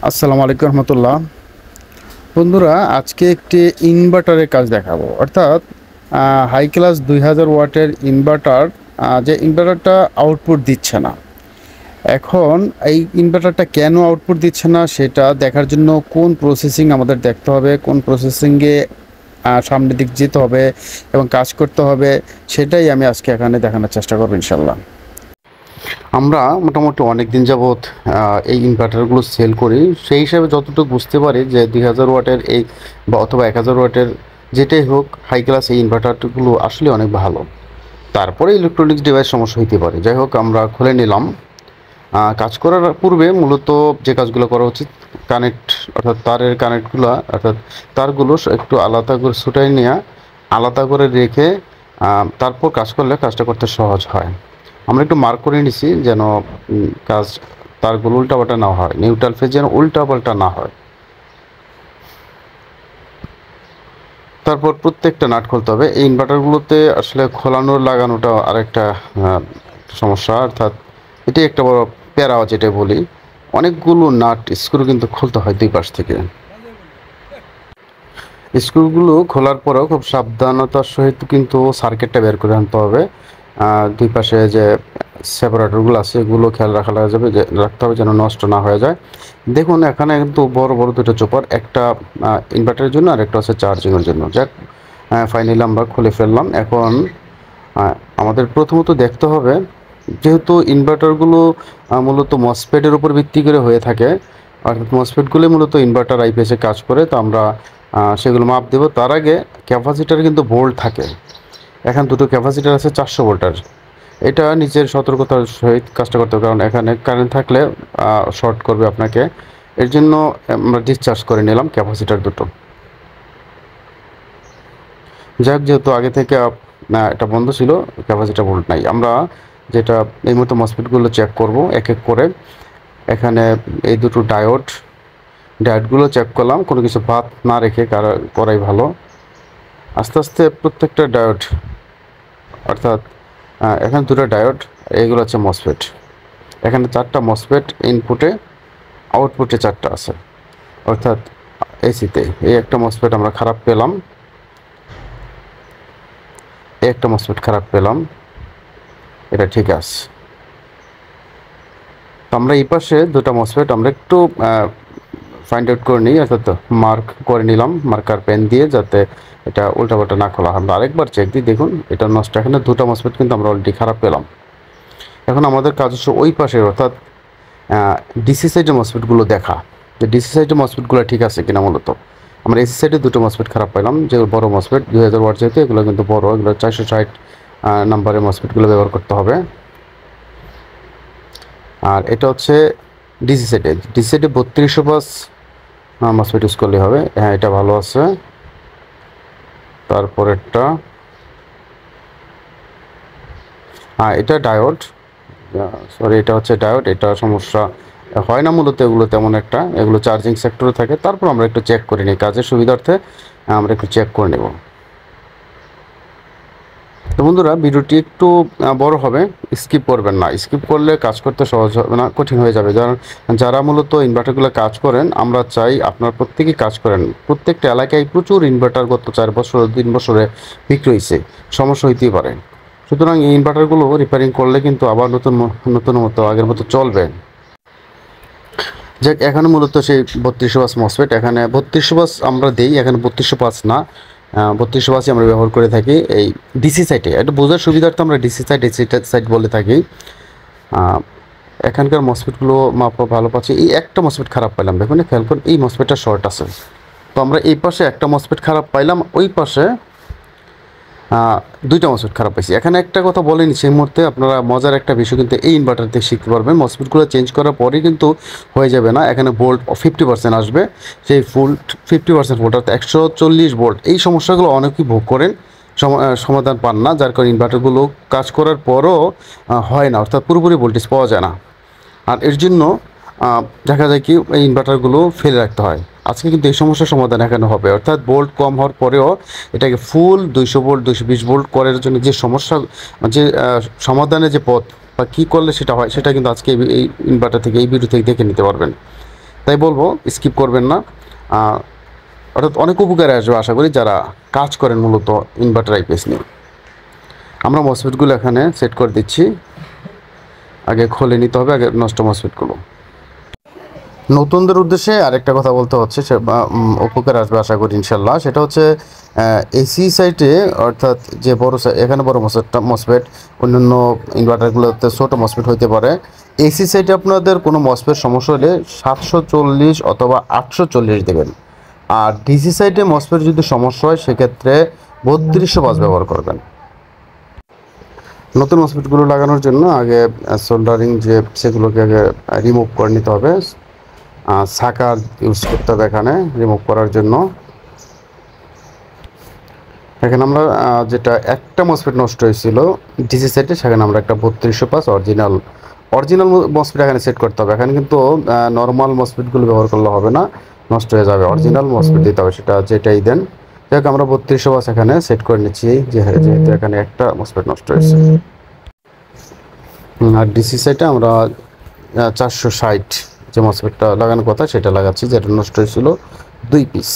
আসসালামু আলাইকুম রহমতুল্লাহ। বন্ধুরা, আজকে একটি ইনভার্টারের কাজ দেখাবো, অর্থাৎ হাই ক্লাস 2000 ওয়াটের ইনভার্টার। যে ইনভার্টারটা আউটপুট দিচ্ছে না, এখন এই ইনভার্টারটা কেন আউটপুট দিচ্ছে না সেটা দেখার জন্য কোন প্রসেসিং আমাদের দেখতে হবে, কোন প্রসেসিংয়ে সামনের দিক যেতে হবে এবং কাজ করতে হবে, সেটাই আমি আজকে এখানে দেখানোর চেষ্টা করবো ইনশাল্লাহ। আমরা মোটামুটি অনেক দিন যাবৎ এই ইনভার্টারগুলো সেল করি। সেই হিসাবে যতটুকু বুঝতে পারি যে 2000 ওয়াটের এই বা অথবা 1000 ওয়াটের যেটাই হোক, হাই ক্লাস এই ইনভার্টারগুলো আসলে অনেক ভালো। তারপরে ইলেকট্রনিক্স ডিভাইস সমস্যা হইতে পারে, যাই হোক আমরা খুলে নিলাম। কাজ করার পূর্বে মূলত যে কাজগুলো করা উচিত, কানেক্ট অর্থাৎ তারের কানেক্টগুলো অর্থাৎ তারগুলো একটু আলাদা করে ছুটাই নিয়ে আলাদা করে রেখে তারপর কাজ করলে কাজটা করতে সহজ হয়। আমরা একটু মার্ক করে নিছি যেন কাজ তারগুলো উল্টাপাল্টা না হয়, নিউট্রাল ফেজ যেন উল্টাপাল্টা না হয়। তারপর প্রত্যেকটা নাট খুলতে হবে। এই ইনভার্টারগুলোতে আসলে খোলানোর লাগানোটা আরেকটা সমস্যা, অর্থাৎ এটি একটা বড় প্যারা যেটা বলি। অনেকগুলো নাট স্ক্রু কিন্তু খুলতে হয় দুই পাশ থেকে। স্ক্রুগুলো খোলার পরেও খুব সাবধানতার সহিত কিন্তু সার্কিটটা বের করে আনতে হবে। দুই পাশে যে সেপারেটরগুলো আছে এগুলো খেয়াল রাখতে হবে যেন নষ্ট না হয়ে যায়। দেখুন এখানে কিন্তু বড় বড় দুটো চোপার, একটা ইনভার্টারের জন্য আর একটা হচ্ছে চার্জিংয়ের জন্য। যাক, ফাইনালি আমরা খুলে ফেললাম। এখন আমাদের প্রথমত দেখতে হবে, যেহেতু ইনভার্টারগুলো মূলত মসফেটের উপর ভিত্তি করে হয়ে থাকে, অর্থাৎ মসফেটগুলো মূলত ইনভার্টার আইপিএসে কাজ করে, তো আমরা সেগুলো মাপ দেব। তার আগে ক্যাপাসিটার কিন্তু ভোল্ট থাকে। এখন দুটো ক্যাপাসিটার আছে 400 ভোল্টার। এটা নিজের সতর্কতার সহিত কাজটা করতে হবে, কারণ এখানে কারেন্ট থাকলে শর্ট করবে আপনাকে। এর জন্য আমরা ডিসচার্জ করে নিলাম ক্যাপাসিটার দুটো। যাক, যেহেতু আগে থেকে এটা বন্ধ ছিল, ক্যাপাসিটার ভোল্ট নাই। আমরা যেটা এই মতো মসফেটগুলো চেক করব এক এক করে। এখানে এই দুটো ডায়োডগুলো চেক করলাম, কোনো কিছু বাদ না রেখে করাই ভালো। আস্তে আস্তে প্রত্যেকটা ডায়োড, অর্থাৎ এখানে দুটো ডায়োড, এইগুলো হচ্ছে মসফেট। এখানে 4টা মসফেট ইনপুটে, আউটপুটে 4টা আছে, অর্থাৎ এসিতে। এই একটা মসফেট আমরা খারাপ পেলাম, এই একটা মসফেট খারাপ পেলাম, এটা ঠিক আছে। তো আমরা এই পাশে দুটো মসফেট আমরা একটু ফাইন্ড আউট করে নিই, অর্থাৎ মার্ক করে নিলাম মার্কার পেন দিয়ে, যাতে এটা উল্টাপাল্টা না খোলা। আমরা আরেকবার চেক দিই, দেখুন এটা নষ্ট। এখানে দুটো মসফেট কিন্তু আমরা অলরেডি খারাপ পেলাম। এখন আমাদের কাজ হচ্ছে ওই পাশে, অর্থাৎ ডিসি সাইডের মসফেটগুলো দেখা, যে ডিসি সাইডের মসফেটগুলো ঠিক আছে কিনা। মূলত আমরা এসি সাইডে দুটো মসফেট খারাপ পেলাম, যে বড় মসফেট 2000 ওয়াট, যেহেতু এগুলো কিন্তু বড়, এগুলো 460 নাম্বারের মসফেটগুলো ব্যবহার করতে হবে। আর এটা হচ্ছে ডিসি সাইডে 3205 মসফেট ইউজ করলে হবে। হ্যাঁ, এটা ভালো আছে। তারপরেরটা, এটা ডায়োড, সরি এটা হচ্ছে ডায়োড। এটা সমস্যা হয় না মূলত এগুলো তেমন একটা, এগুলো চার্জিং সেক্টরে থাকে। তারপর আমরা একটু চেক করে নিই, কাজের সুবিধার্থে আমরা একটু চেক করে নেব। তো বন্ধুরা, ভিডিওটি একটু বড় হবে, স্কিপ করবেন না। স্কিপ করলে কাজ করতে সহজ হবে না, কঠিন হয়ে যাবে। যারা মূলত ইনভার্টারগুলো কাজ করেন, আমরা চাই আপনার প্রত্যেকেই কাজ করেন। প্রত্যেকটা এলাকায় প্রচুর ইনভার্টার গত 4 বছর 3 বছরে বিক্রি হয়েছে, সমস্যা হইতেই পারে। সুতরাং এই ইনভার্টারগুলো রিপেয়ারিং করলে কিন্তু আবার নতুন মতো আগের মতো চলবে। যাক, এখানে মূলত সেই 3205 মসফেট, এখানে 3205 আমরা দিই, এখানে 3205 না, 3205ই আমরা ব্যবহার করে থাকি এই ডিসি সাইটে। এটা বোঝার সুবিধার্থে আমরা ডিসি সাইট বলে থাকি। এখানকার মসফেটগুলো মাপ ভালো পাচ্ছি। এই একটা মসফেট খারাপ পাইলাম, দেখুন খেয়াল করুন, এই মসফেটটা শর্ট আছে। তো আমরা এই পাশে একটা মসফেট খারাপ পাইলাম, ওই পাশে দুইটা মসফেট খারাপ পাইছি। এখানে একটা কথা বলেনি সেই মুহূর্তে, আপনারা মজার একটা বিষয় কিন্তু এই ইনভার্টার থেকে শিখতে পারবেন। মসফেটগুলো চেঞ্জ করার পরেই কিন্তু হয়ে যাবে না, এখানে ভোল্ট 50% আসবে। সেই ফুল 50% ভোল্ট, অর্থাৎ 140 ভোল্ট। এই সমস্যাগুলো অনেকেই ভোগ করেন, সমাধান পান না, যার কারণে ইনভার্টারগুলো কাজ করার পরও হয় না, অর্থাৎ পুরোপুরি ভোল্টেজ পাওয়া যায় না। আর এর জন্য দেখা যায় কি, এই ইনভার্টারগুলো ফেলে রাখতে হয়। আজকে কিন্তু এই সমস্যার সমাধান এখানে হবে, অর্থাৎ ভোল্ট কম হওয়ার পরেও এটাকে ফুল 200 ভোল্ট 220 ভোল্ট করার জন্য যে সমস্যা, যে সমাধানের যে পথ বা কী করলে সেটা হয়, সেটা কিন্তু আজকে এই ইনভার্টার থেকে, এই ভিডিও থেকে দেখে নিতে পারবেন। তাই বলবো স্কিপ করবেন না। অর্থাৎ অনেক উপকারে আসবে আশা করি যারা কাজ করেন মূলত ইনভার্টার আইপিএস নিয়ে। আমরা মসফেটগুলো এখানে সেট করে দিচ্ছি। আগে খুলে নিতে হবে আগে নষ্ট মসফেটগুলো। নতুনদের উদ্দেশ্যে আরেকটা কথা বলতে হচ্ছে, সে উপকার আসবে আশা করি ইনশাল্লাহ। সেটা হচ্ছে এসি সাইটে, অর্থাৎ যে বড় এখানে বড় মসফেট, অন্যান্য ইনভার্টারগুলোতে ছোটো মসফেট হইতে পারে। এসি সাইটে আপনাদের কোনো মসফেট সমস্যা হলে 740 অথবা 840 দেবেন। আর ডিসি সাইটে মসফেট যদি সমস্যা হয় সেক্ষেত্রে 3205 ব্যবহার করবেন। নতুন মসফেটগুলো লাগানোর জন্য আগে সোল্ডারিং যে সেগুলোকে আগে রিমুভ করে নিতে হবে। সাকার ইউজ করতে হবে এখানে রিমুভ করার জন্য। এখানে আমরা যেটা একটা মসফেট নষ্ট হয়েছিল ডিসি সেটে, সেখানে আমরা একটা 3205 অরিজিনাল মসফেট এখানে সেট করতে হবে। এখানে কিন্তু নর্মাল মসফেটগুলো ব্যবহার করলে হবে না, নষ্ট হয়ে যাবে। অরিজিনাল মসফেট দিতে হবে, সেটা যেটাই দেন। যাই হোক আমরা 3205 এখানে সেট করে নিচ্ছি, যেহেতু এখানে একটা মসফেট নষ্ট হয়েছে। আর ডিসি সাইটে আমরা 460 যে মসফেটটা লাগানোর কথা সেটা লাগাচ্ছি, যেটা নষ্ট হয়েছিল 2 পিস।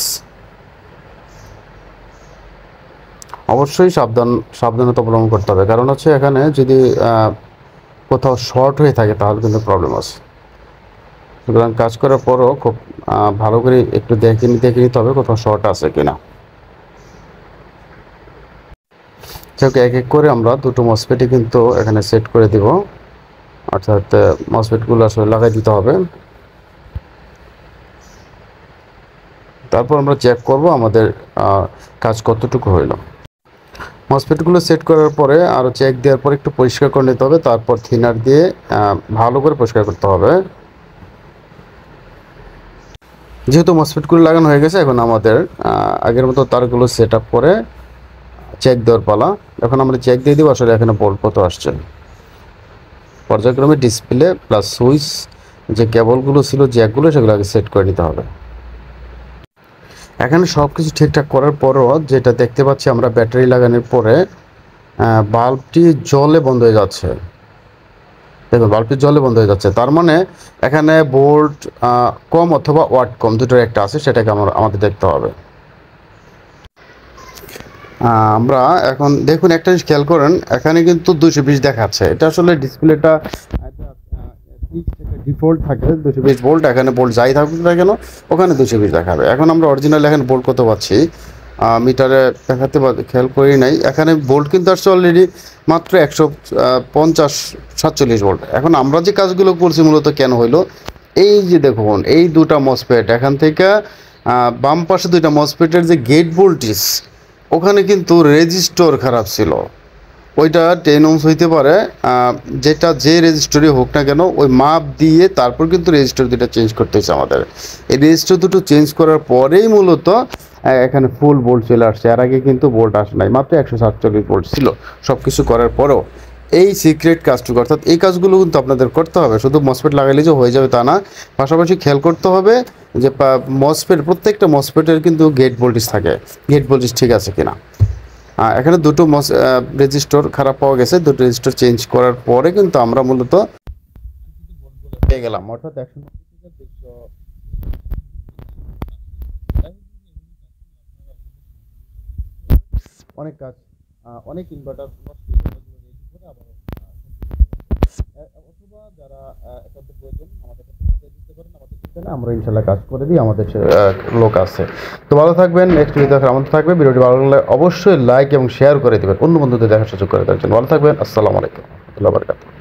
অবশ্যই সাবধানতা অবলম্বন করতে হবে, কারণ হচ্ছে এখানে যদি কোথাও শর্ট হয়ে থাকে তাহলে কিন্তু প্রবলেম আছে। সুতরাং কাজ করার পরও খুব ভালো করে একটু দেখে নিতে হবে কোথাও শর্ট আছে কিনা। এক এক করে আমরা দুটো মসফেটই কিন্তু এখানে সেট করে দিব, অর্থাৎ মসফেটগুলো আসলে লাগাই দিতে হবে। তারপর আমরা চেক করব আমাদের কাজ কতটুকু হইল। মসফেটগুলো সেট করার পরে আরও চেক দেওয়ার পর একটু পরিষ্কার করে নিতে হবে, তারপর থিনার দিয়ে ভালো করে পরিষ্কার করতে হবে। যেহেতু মসফেটগুলো লাগানো হয়ে গেছে, এখন আমাদের আগের মতো তারগুলো সেট আপ করে চেক দেওয়ার পালা। এখন আমরা চেক দিয়ে দিব আসলে এখানে বোল্ট কত আসছে। পর্যায়ক্রমে ডিসপ্লে প্লাস সুইচ যে কেবলগুলো ছিল, জ্যাকগুলো, সেগুলো আগে সেট করে নিতে হবে। এখানে সব কিছু ঠিকঠাক করার পরও যেটা দেখতে পাচ্ছি আমরা, ব্যাটারি লাগানোর পরে বাল্বটি জলে বন্ধ হয়ে যাচ্ছে। দেখুন বাল্বটি জলে বন্ধ হয়ে যাচ্ছে, তার মানে এখানে ভোল্ট কম অথবা ওয়াট কম, দুটোর একটা আছে, সেটাকে আমাদের দেখতে হবে। আমরা এখন দেখুন একটা জিনিস খেয়াল করেন, এখানে কিন্তু 220 দেখাচ্ছে। এটা আসলে ডিসপ্লেটা ডিফল্ট থাকে 220 ভোল্ট, এখানে ভোল্ট যাই থাকুক না কেন ওখানে 220 দেখাবে। এখন আমরা অরিজিনাল এখানে ভোল্ট কত পাচ্ছি মিটারে দেখাতে খেয়াল করি নাই। এখানে ভোল্ট কিন্তু আসছে অলরেডি মাত্র 150-47 ভোল্ট। এখন আমরা যে কাজগুলো করছি মূলত কেন হইলো, এই যে দেখুন এই দুটা মসফেট, এখান থেকে বাম পাশে দুইটা মসফেটের যে গেট ভোল্টেজ, ওখানে কিন্তু রেজিস্টর খারাপ ছিল। ওইটা 10 ohms হইতে পারে, যেটা যে রেজিস্টরই হোক না কেন ওই মাপ দিয়ে তারপর কিন্তু রেজিস্টর দুটো চেঞ্জ করতে হচ্ছে আমাদের। এই রেজিস্টর দুটো চেঞ্জ করার পরেই মূলত এখানে ফুল ভোল্ট চলে আসছে। এর আগে কিন্তু ভোল্ট আসে নাই, মাত্র 147 ভোল্ট ছিল। সব কিছু করার পরেও এই সিক্রেট কাজটুকু, অর্থাৎ এই কাজগুলো কিন্তু আপনাদের করতে হবে। শুধু মসফেট লাগাইলে যে হয়ে যাবে তা না, পাশাপাশি খেয়াল করতে হবে যে প্রত্যেকটা মসফেটের কিন্তু গেট ভোল্টেজ থাকে, গেট ভোল্টেজ ঠিক আছে কিনা। এখানে দুটো রেজিস্টর খারাপ পাওয়া গেছে, দুটো রেজিস্টর চেঞ্জ করার পরে কিন্তু আমরা মূলত পেয়ে গেলাম, অর্থাৎ 190 থেকে 200 অনেক কাজ, অনেক ইনভার্টার নষ্ট করে আবার অথবা যারা একান্ত প্রয়োজন আমাদের কাছে পাঠিয়ে দিতে পারেন, আমাদের ঠিকানা আমরা ইনশাল্লাহ কাজ করে দিই, আমাদের লোক আছে। তো ভালো থাকবেন, নেক্সট ভিডিও দেখার আমাদের থাকবে। ভিডিওটি ভালো লাগলে অবশ্যই লাইক এবং শেয়ার করে দেবেন, অন্য বন্ধুদের দেখার সুযোগ করে দেওয়ার জন্য। ভালো থাকবেন, আসসালামু আলাইকুম ওয়া রাহমাতুল্লাহি ওয়া বারাকাতুহু।